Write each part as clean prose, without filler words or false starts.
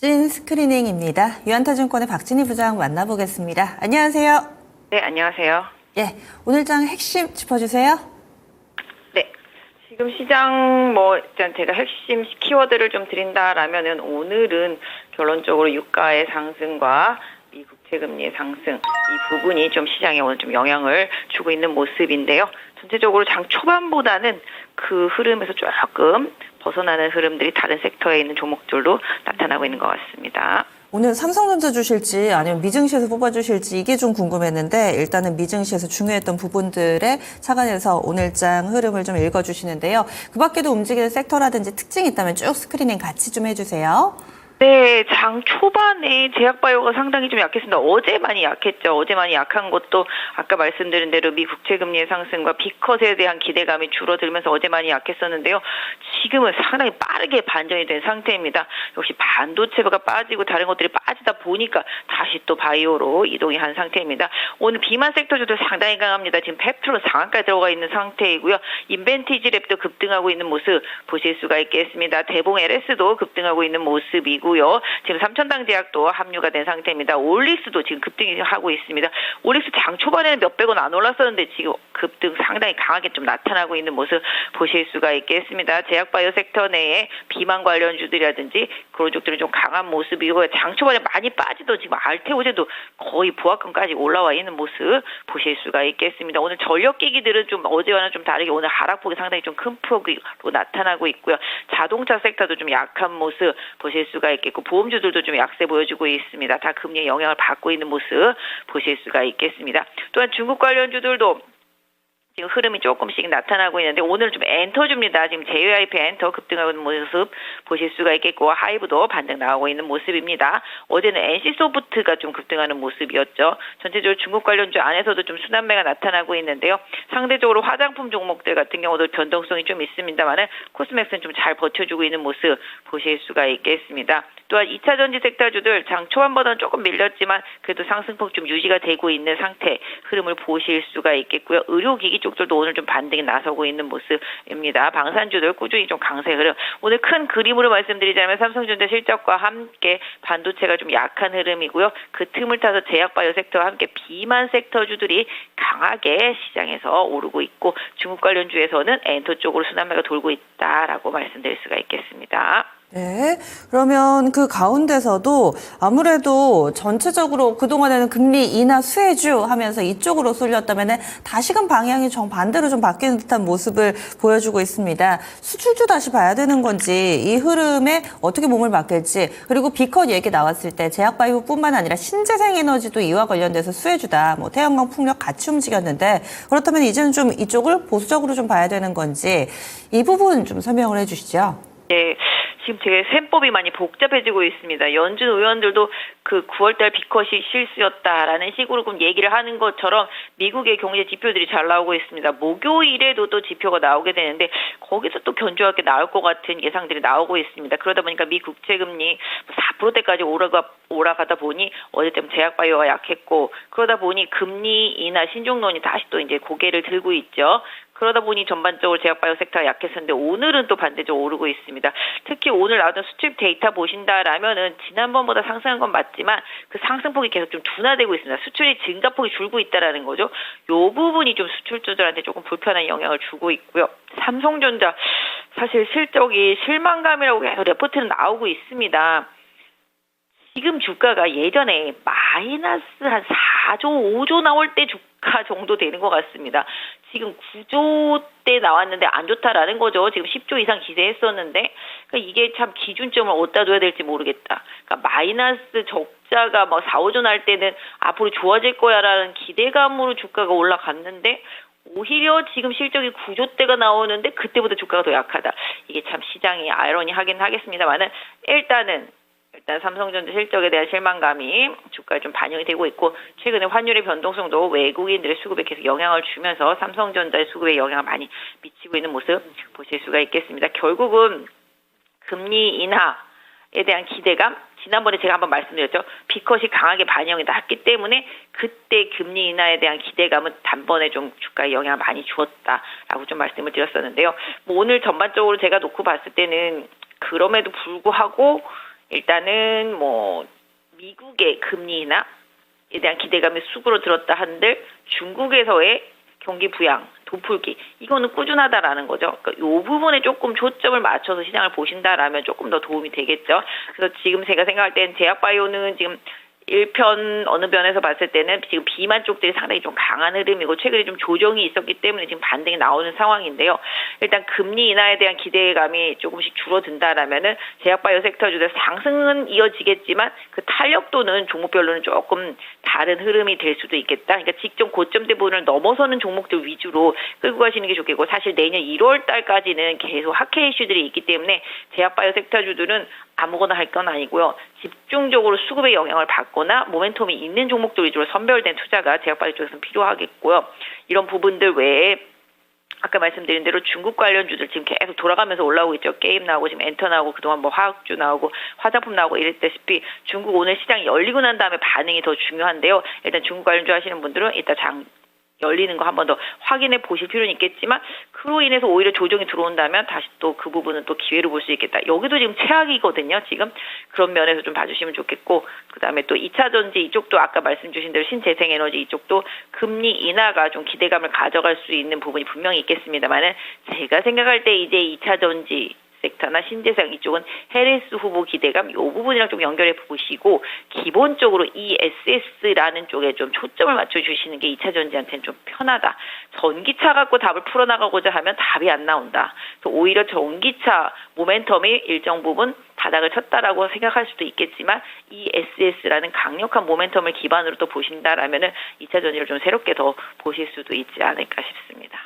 찐 스크리닝입니다. 유한타증권의 박진희 부장 만나보겠습니다. 안녕하세요. 네, 안녕하세요. 예, 오늘 장 핵심 짚어주세요. 네, 지금 시장 일단 제가 핵심 키워드를 좀 드린다라면은 오늘은 결론적으로 유가의 상승과 미 국채금리의 상승 이 부분이 좀 시장에 오늘 좀 영향을 주고 있는 모습인데요. 전체적으로 장 초반보다는 그 흐름에서 조금 벗어나는 흐름들이 다른 섹터에 있는 종목들도 나타나고 있는 것 같습니다. 오늘 삼성전자 주실지 아니면 미증시에서 뽑아주실지 이게 좀 궁금했는데 일단은 미증시에서 중요했던 부분들에 착안해서 오늘장 흐름을 좀 읽어주시는데요. 그 밖에도 움직이는 섹터라든지 특징이 있다면 쭉 스크리닝 같이 좀 해주세요. 네, 장 초반에 제약바이오가 상당히 좀 약했습니다. 어제 많이 약했죠. 어제 많이 약한 것도 아까 말씀드린 대로 미 국채금리의 상승과 B컷에 대한 기대감이 줄어들면서 어제 많이 약했었는데요. 지금은 상당히 빠르게 반전이 된 상태입니다. 역시 반도체가 빠지고 다른 것들이 빠지다 보니까 다시 또 바이오로 이동이 한 상태입니다. 오늘 비만 섹터주도 상당히 강합니다. 지금 펩트론 상한가에 들어가 있는 상태이고요. 인벤티지 랩도 급등하고 있는 모습 보실 수가 있겠습니다. 대봉 LS도 급등하고 있는 모습이고 지금 삼천당 제약도 합류가 된 상태입니다. 올릭스도 지금 급등하고 있습니다. 올릭스 장 초반에는 몇백 원 안 올랐었는데 지금 급등 상당히 강하게 좀 나타나고 있는 모습 보실 수가 있겠습니다. 제약바이오 섹터 내에 비만 관련주들이라든지 그런 쪽들은 좀 강한 모습이고 장 초반에 많이 빠지던 지금 알테오제도 거의 보합권까지 올라와 있는 모습 보실 수가 있겠습니다. 오늘 전력기기들은 좀 어제와는 좀 다르게 오늘 하락폭이 상당히 좀 큰 폭으로 나타나고 있고요. 자동차 섹터도 좀 약한 모습 보실 수가 있겠고 보험주들도 좀 약세 보여주고 있습니다. 다 금리의 영향을 받고 있는 모습 보실 수가 있겠습니다. 또한 중국 관련주들도 지금 흐름이 조금씩 나타나고 있는데 오늘 좀 엔터줍니다. 지금 JYP 엔터 급등하고 있는 모습 보실 수가 있겠고 하이브도 반등 나오고 있는 모습입니다. 어제는 NC소프트가 좀 급등하는 모습이었죠. 전체적으로 중국 관련주 안에서도 좀 순환매가 나타나고 있는데요. 상대적으로 화장품 종목들 같은 경우도 변동성이 좀 있습니다만은 코스맥스는 좀 잘 버텨주고 있는 모습 보실 수가 있겠습니다. 또한 2차 전지 섹터주들 장 초반보다는 조금 밀렸지만 그래도 상승폭 좀 유지가 되고 있는 상태 흐름을 보실 수가 있겠고요. 의료기기 쪽들도 오늘 좀 반등이 나서고 있는 모습입니다. 방산주들 꾸준히 좀 강세 흐름. 오늘 큰 그림으로 말씀드리자면 삼성전자 실적과 함께 반도체가 좀 약한 흐름이고요. 그 틈을 타서 제약바이오 섹터와 함께 비만 섹터주들이 강하게 시장에서 오르고 있고 중국 관련주에서는 엔터 쪽으로 순환매가 돌고 있다라고 말씀드릴 수가 있겠습니다. 네, 그러면 그 가운데서도 아무래도 전체적으로 그동안에는 금리 인하 수혜주 하면서 이쪽으로 쏠렸다면 다시금 방향이 정반대로 좀 바뀌는 듯한 모습을 보여주고 있습니다. 수출주 다시 봐야 되는 건지 이 흐름에 어떻게 몸을 맡길지 그리고 B컷 얘기 나왔을 때 제약바이오뿐만 아니라 신재생에너지도 이와 관련돼서 수혜주다. 태양광 풍력 같이 움직였는데 그렇다면 이제는 좀 이쪽을 보수적으로 좀 봐야 되는 건지 이 부분 좀 설명을 해주시죠. 네. 지금 되게 셈법이 많이 복잡해지고 있습니다. 연준 의원들도 그 9월달 B컷이 실수였다라는 식으로 얘기를 하는 것처럼 미국의 경제 지표들이 잘 나오고 있습니다. 목요일에도 또 지표가 나오게 되는데 거기서 또 견조하게 나올 것 같은 예상들이 나오고 있습니다. 그러다 보니까 미 국채금리 4%대까지 올라가다 보니 어제쯤 제약바이오가 약했고 그러다 보니 금리 인하 신종론이 다시 또 이제 고개를 들고 있죠. 그러다 보니 전반적으로 제약바이오 섹터가 약했었는데 오늘은 또 반대적으로 오르고 있습니다. 특히 오늘 나왔던 수출 데이터 보신다라면은 지난번보다 상승한 건 맞지만 그 상승폭이 계속 좀 둔화되고 있습니다. 수출이 증가폭이 줄고 있다라는 거죠. 요 부분이 좀 수출주들한테 조금 불편한 영향을 주고 있고요. 삼성전자 사실 실적이 실망감이라고 계속 레포트는 나오고 있습니다. 지금 주가가 예전에 마이너스 한 4조, 5조 나올 때 주가 정도 되는 것 같습니다. 지금 9조 때 나왔는데 안 좋다라는 거죠. 지금 10조 이상 기대했었는데 그러니까 이게 참 기준점을 어디다 둬야 될지 모르겠다. 그러니까 마이너스 적자가 4, 5조 날 때는 앞으로 좋아질 거야라는 기대감으로 주가가 올라갔는데 오히려 지금 실적이 9조대가 나오는데 그때보다 주가가 더 약하다. 이게 참 시장이 아이러니하긴 하겠습니다만은 일단 삼성전자 실적에 대한 실망감이 주가에 좀 반영이 되고 있고 최근에 환율의 변동성도 외국인들의 수급에 계속 영향을 주면서 삼성전자의 수급에 영향을 많이 미치고 있는 모습 보실 수가 있겠습니다. 결국은 금리 인하에 대한 기대감 지난번에 제가 한번 말씀드렸죠. B컷이 강하게 반영이 났기 때문에 그때 금리 인하에 대한 기대감은 단번에 좀 주가에 영향을 많이 주었다라고 좀 말씀을 드렸었는데요. 오늘 전반적으로 제가 놓고 봤을 때는 그럼에도 불구하고 일단은 뭐 미국의 금리 인하에 대한 기대감이 쑥으로 들었다 한들 중국에서의 경기 부양, 도풀기 이거는 꾸준하다라는 거죠. 그러니까 이 부분에 조금 초점을 맞춰서 시장을 보신다라면 조금 더 도움이 되겠죠. 그래서 지금 제가 생각할 땐 제약바이오는 지금 1편 어느 변에서 봤을 때는 지금 비만 쪽들이 상당히 좀 강한 흐름이고 최근에 좀 조정이 있었기 때문에 지금 반등이 나오는 상황인데요. 일단 금리 인하에 대한 기대감이 조금씩 줄어든다라면은 제약바이오 섹터주들 상승은 이어지겠지만 그 탄력도는 종목별로는 조금 다른 흐름이 될 수도 있겠다. 그러니까 직전 고점대 부분을 넘어서는 종목들 위주로 끌고 가시는 게 좋겠고 사실 내년 1월 달까지는 계속 학회 이슈들이 있기 때문에 제약바이오 섹터주들은 아무거나 할 건 아니고요. 집중적으로 수급의 영향을 받거나 모멘텀이 있는 종목들 위주로 선별된 투자가 제약바이오 쪽에서는 필요하겠고요. 이런 부분들 외에 아까 말씀드린 대로 중국 관련주들 지금 계속 돌아가면서 올라오고 있죠. 게임 나오고 지금 엔터 나오고 그동안 뭐 화학주 나오고 화장품 나오고 이랬다시피 중국 오늘 시장이 열리고 난 다음에 반응이 더 중요한데요. 일단 중국 관련주 하시는 분들은 이따 장 열리는 거 한 번 더 확인해 보실 필요는 있겠지만 그로 인해서 오히려 조정이 들어온다면 다시 또 그 부분은 또 기회로 볼 수 있겠다. 여기도 지금 최악이거든요. 지금 그런 면에서 좀 봐주시면 좋겠고 그다음에 또 2차 전지 이쪽도 아까 말씀 주신 대로 신재생에너지 이쪽도 금리 인하가 좀 기대감을 가져갈 수 있는 부분이 분명히 있겠습니다만은 제가 생각할 때 이제 2차 전지 섹터나 신재생 이쪽은 해리스 후보 기대감 이 부분이랑 좀 연결해 보시고 기본적으로 ESS라는 쪽에 좀 초점을 맞춰주시는 게 2차 전지한테는 좀 편하다. 전기차 갖고 답을 풀어나가고자 하면 답이 안 나온다. 그래서 오히려 전기차 모멘텀이 일정 부분 바닥을 쳤다라고 생각할 수도 있겠지만 ESS라는 강력한 모멘텀을 기반으로 또 보신다라면은 2차 전지를 좀 새롭게 더 보실 수도 있지 않을까 싶습니다.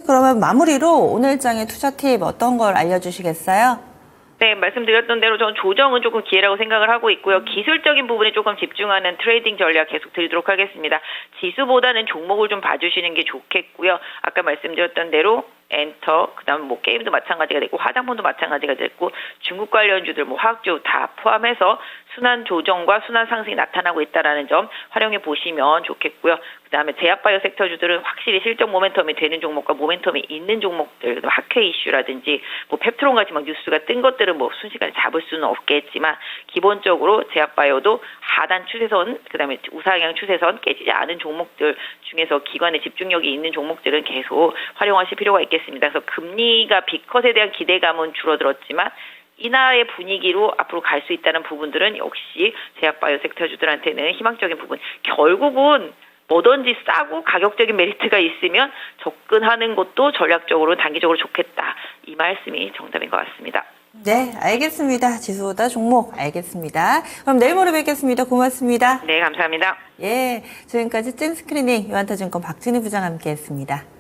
그러면 마무리로 오늘장의 투자 팁 어떤 걸 알려주시겠어요? 네, 말씀드렸던 대로 저는 조정은 조금 기회라고 생각을 하고 있고요. 기술적인 부분에 조금 집중하는 트레이딩 전략 계속 드리도록 하겠습니다. 지수보다는 종목을 좀 봐주시는 게 좋겠고요. 아까 말씀드렸던 대로 엔터, 그다음에 뭐 게임도 마찬가지가 됐고 화장품도 마찬가지가 됐고 중국 관련주들 뭐 화학주 다 포함해서 순환 조정과 순환 상승이 나타나고 있다라는 점 활용해 보시면 좋겠고요. 그다음에 제약바이오 섹터주들은 확실히 실적 모멘텀이 되는 종목과 모멘텀이 있는 종목들, 학회 이슈라든지 뭐 펩트론 같이 막 뉴스가 뜬 것들은 뭐 순식간에 잡을 수는 없겠지만 기본적으로 제약바이오도 하단 추세선, 그다음에 우상향 추세선 깨지지 않은 종목들 중에서 기관의 집중력이 있는 종목들은 계속 활용하실 필요가 있겠습니다. 그래서 금리가 B컷에 대한 기대감은 줄어들었지만 인하의 분위기로 앞으로 갈 수 있다는 부분들은 역시 제약바이오 섹터주들한테는 희망적인 부분. 결국은 뭐든지 싸고 가격적인 메리트가 있으면 접근하는 것도 전략적으로 단기적으로 좋겠다. 이 말씀이 정답인 것 같습니다. 네, 알겠습니다. 지수보다 종목 알겠습니다. 그럼 내일 모레 뵙겠습니다. 고맙습니다. 네, 감사합니다. 예, 지금까지 찐 스크리닝 유한타증권 박진희 부장 함께했습니다.